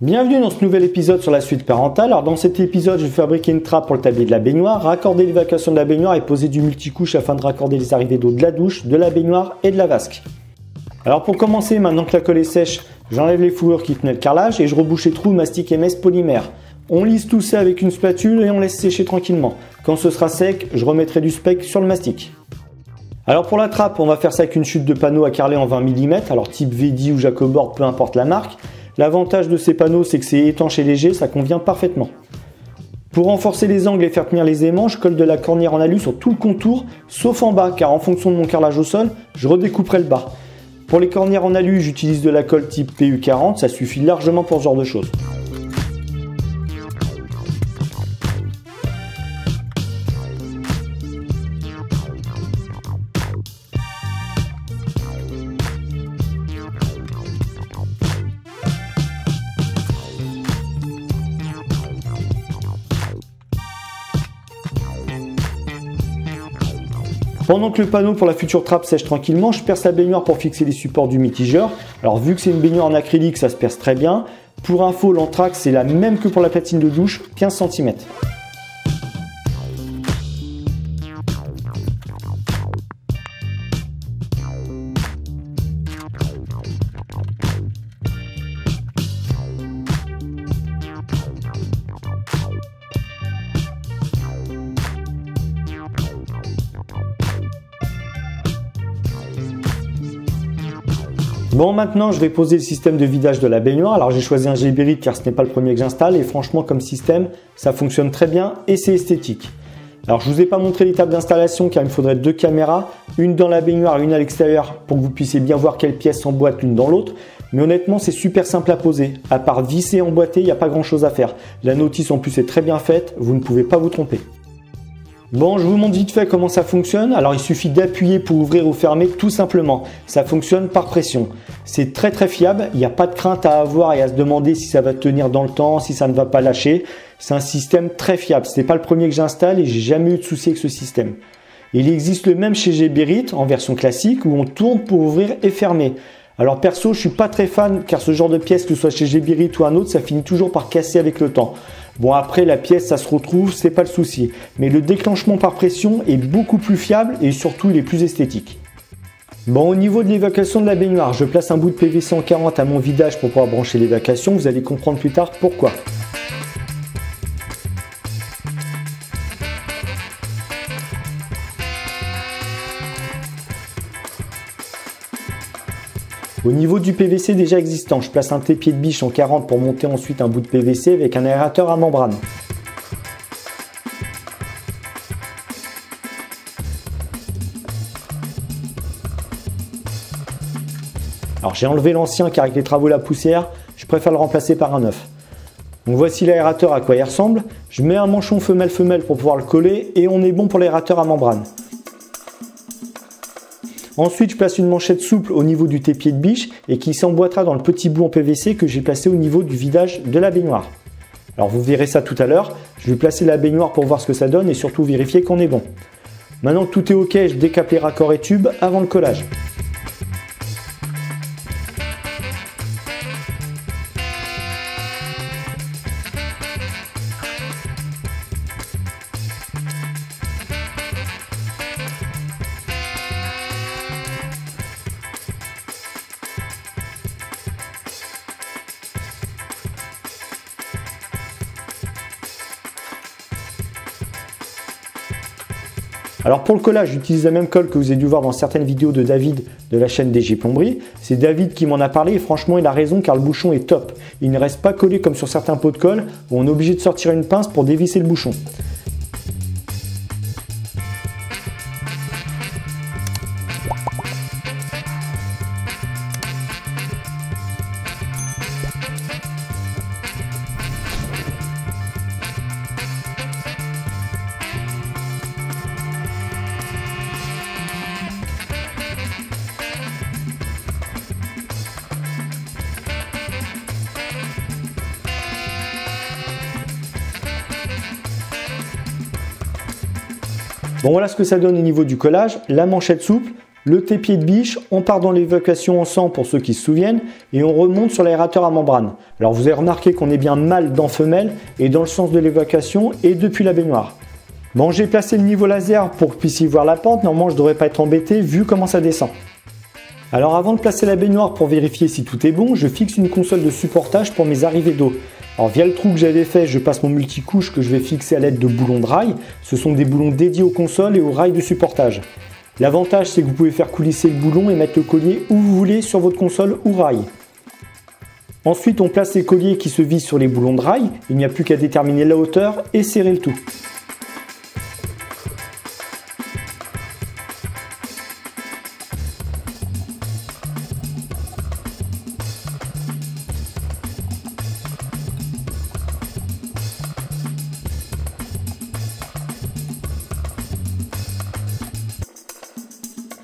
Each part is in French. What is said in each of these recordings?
Bienvenue dans ce nouvel épisode sur la suite parentale. Alors dans cet épisode, je vais fabriquer une trappe pour le tablier de la baignoire, raccorder l'évacuation de la baignoire et poser du multicouche afin de raccorder les arrivées d'eau de la douche, de la baignoire et de la vasque. Alors pour commencer, maintenant que la colle est sèche, j'enlève les fourrures qui tenaient le carrelage et je rebouche les trous mastic MS polymère. On lisse tout ça avec une spatule et on laisse sécher tranquillement. Quand ce sera sec, je remettrai du spec sur le mastic. Alors pour la trappe, on va faire ça avec une chute de panneaux à carreler en 20 mm, alors type Vedi ou Jacobord, peu importe la marque. L'avantage de ces panneaux, c'est que c'est étanche et léger, ça convient parfaitement. Pour renforcer les angles et faire tenir les aimants, je colle de la cornière en alu sur tout le contour, sauf en bas, car en fonction de mon carrelage au sol, je redécouperai le bas. Pour les cornières en alu, j'utilise de la colle type PU40, ça suffit largement pour ce genre de choses. Pendant que le panneau pour la future trappe sèche tranquillement, je perce la baignoire pour fixer les supports du mitigeur. Alors vu que c'est une baignoire en acrylique, ça se perce très bien. Pour info, l'entraxe c'est la même que pour la platine de douche, 15 cm. Bon, maintenant je vais poser le système de vidage de la baignoire. Alors j'ai choisi un Geberit car ce n'est pas le premier que j'installe et franchement comme système ça fonctionne très bien et c'est esthétique. Alors je vous ai pas montré l'étape d'installation car il me faudrait deux caméras, une dans la baignoire et une à l'extérieur pour que vous puissiez bien voir quelles pièces s'emboîtent l'une dans l'autre. Mais honnêtement c'est super simple à poser. À part visser et emboîter, il n'y a pas grand chose à faire. La notice en plus est très bien faite, vous ne pouvez pas vous tromper. Bon, je vous montre vite fait comment ça fonctionne. Alors, il suffit d'appuyer pour ouvrir ou fermer tout simplement. Ça fonctionne par pression. C'est très fiable. Il n'y a pas de crainte à avoir et à se demander si ça va tenir dans le temps, si ça ne va pas lâcher. C'est un système très fiable. Ce n'est pas le premier que j'installe et j'ai jamais eu de souci avec ce système. Il existe le même chez Geberit en version classique où on tourne pour ouvrir et fermer. Alors perso, je suis pas très fan car ce genre de pièce, que ce soit chez Geberit ou un autre, ça finit toujours par casser avec le temps. Bon après la pièce ça se retrouve, c'est pas le souci. Mais le déclenchement par pression est beaucoup plus fiable et surtout il est plus esthétique. Bon, au niveau de l'évacuation de la baignoire, je place un bout de PVC en 40 à mon vidage pour pouvoir brancher l'évacuation, vous allez comprendre plus tard pourquoi. Au niveau du PVC déjà existant, je place un trépied de biche en 40 pour monter ensuite un bout de PVC avec un aérateur à membrane. Alors j'ai enlevé l'ancien car avec les travaux la poussière, je préfère le remplacer par un neuf. Donc voici l'aérateur à quoi il ressemble. Je mets un manchon femelle-femelle pour pouvoir le coller et on est bon pour l'aérateur à membrane. Ensuite, je place une manchette souple au niveau du trépied de biche et qui s'emboîtera dans le petit bout en PVC que j'ai placé au niveau du vidage de la baignoire. Alors vous verrez ça tout à l'heure. Je vais placer la baignoire pour voir ce que ça donne et surtout vérifier qu'on est bon. Maintenant que tout est ok, je décape les raccords et tubes avant le collage. Alors pour le collage, j'utilise la même colle que vous avez dû voir dans certaines vidéos de David de la chaîne DG Plomberie. C'est David qui m'en a parlé et franchement il a raison car le bouchon est top. Il ne reste pas collé comme sur certains pots de colle où on est obligé de sortir une pince pour dévisser le bouchon. Bon, voilà ce que ça donne au niveau du collage. La manchette souple, Le tépier de biche, on part dans l'évacuation ensemble pour ceux qui se souviennent et on remonte sur l'aérateur à membrane. Alors vous avez remarqué qu'on est bien mâle dans femelle et dans le sens de l'évacuation et depuis la baignoire. Bon, j'ai placé le niveau laser pour que vous puissiez voir la pente, normalement je ne devrais pas être embêté vu comment ça descend. Alors avant de placer la baignoire pour vérifier si tout est bon, je fixe une console de supportage pour mes arrivées d'eau. Alors via le trou que j'avais fait, je passe mon multicouche que je vais fixer à l'aide de boulons de rail. Ce sont des boulons dédiés aux consoles et aux rails de supportage. L'avantage, c'est que vous pouvez faire coulisser le boulon et mettre le collier où vous voulez sur votre console ou rail. Ensuite, on place les colliers qui se vissent sur les boulons de rail. Il n'y a plus qu'à déterminer la hauteur et serrer le tout.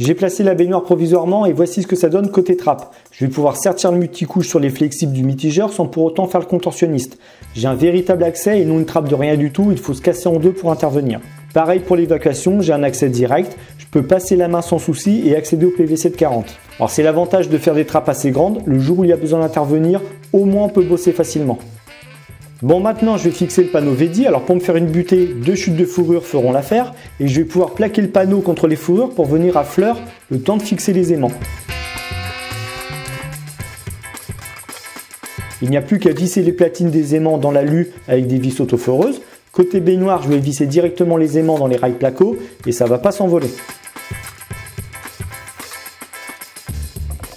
J'ai placé la baignoire provisoirement et voici ce que ça donne côté trappe. Je vais pouvoir sertir le multicouche sur les flexibles du mitigeur sans pour autant faire le contorsionniste. J'ai un véritable accès et non une trappe de rien du tout, il faut se casser en deux pour intervenir. Pareil pour l'évacuation, j'ai un accès direct, je peux passer la main sans souci et accéder au PVC de 40. Alors c'est l'avantage de faire des trappes assez grandes, le jour où il y a besoin d'intervenir, au moins on peut bosser facilement. Bon, maintenant je vais fixer le panneau Vedi. Alors pour me faire une butée, 2 chutes de fourrure feront l'affaire et je vais pouvoir plaquer le panneau contre les fourrures pour venir à fleur le temps de fixer les aimants. Il n'y a plus qu'à visser les platines des aimants dans l'alu avec des vis autoforeuses. Côté baignoire, je vais visser directement les aimants dans les rails placo et ça ne va pas s'envoler.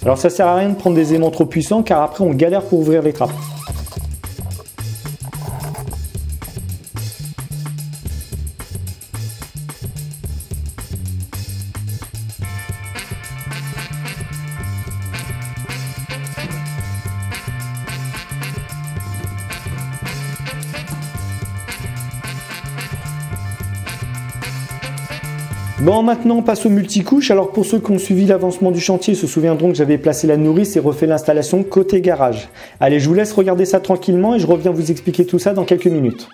Alors ça sert à rien de prendre des aimants trop puissants car après on galère pour ouvrir les trappes. Bon, maintenant on passe aux multicouches. Alors pour ceux qui ont suivi l'avancement du chantier se souviendront que j'avais placé la nourrice et refait l'installation côté garage. Allez, je vous laisse regarder ça tranquillement et je reviens vous expliquer tout ça dans quelques minutes.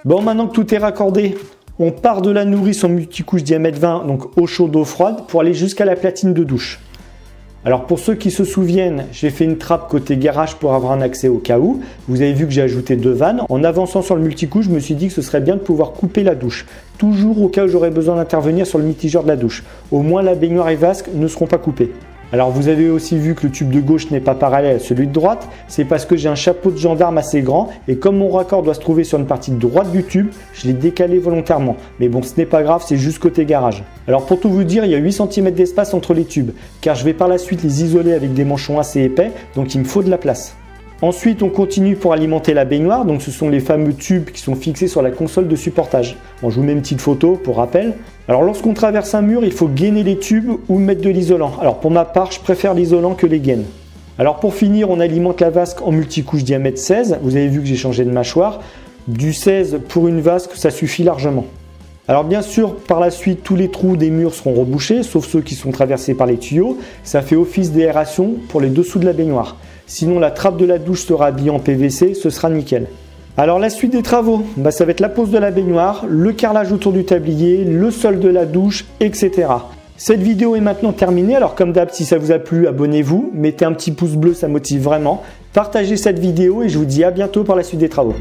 Bon, maintenant que tout est raccordé, on part de la nourrice en multicouche diamètre 20, donc eau chaude, eau froide, pour aller jusqu'à la platine de douche. Alors pour ceux qui se souviennent, j'ai fait une trappe côté garage pour avoir un accès au cas où. Vous avez vu que j'ai ajouté 2 vannes. En avançant sur le multicouche, je me suis dit que ce serait bien de pouvoir couper la douche. Toujours au cas où j'aurais besoin d'intervenir sur le mitigeur de la douche. Au moins la baignoire et vasque ne seront pas coupés. Alors vous avez aussi vu que le tube de gauche n'est pas parallèle à celui de droite, c'est parce que j'ai un chapeau de gendarme assez grand et comme mon raccord doit se trouver sur une partie droite du tube, je l'ai décalé volontairement. Mais bon, ce n'est pas grave, c'est juste côté garage. Alors pour tout vous dire, il y a 8 cm d'espace entre les tubes, car je vais par la suite les isoler avec des manchons assez épais, donc il me faut de la place. Ensuite, on continue pour alimenter la baignoire, donc ce sont les fameux tubes qui sont fixés sur la console de supportage. Bon, je vous mets une petite photo pour rappel. Alors lorsqu'on traverse un mur, il faut gainer les tubes ou mettre de l'isolant. Alors pour ma part, je préfère l'isolant que les gaines. Alors pour finir, on alimente la vasque en multicouche diamètre 16. Vous avez vu que j'ai changé de mâchoire. Du 16 pour une vasque, ça suffit largement. Alors bien sûr, par la suite, tous les trous des murs seront rebouchés, sauf ceux qui sont traversés par les tuyaux. Ça fait office d'aération pour les dessous de la baignoire. Sinon, la trappe de la douche sera habillée en PVC, ce sera nickel. Alors la suite des travaux, ça va être la pose de la baignoire, le carrelage autour du tablier, le sol de la douche, etc. Cette vidéo est maintenant terminée, alors comme d'hab, si ça vous a plu, abonnez-vous, mettez un petit pouce bleu, ça motive vraiment. Partagez cette vidéo et je vous dis à bientôt pour la suite des travaux.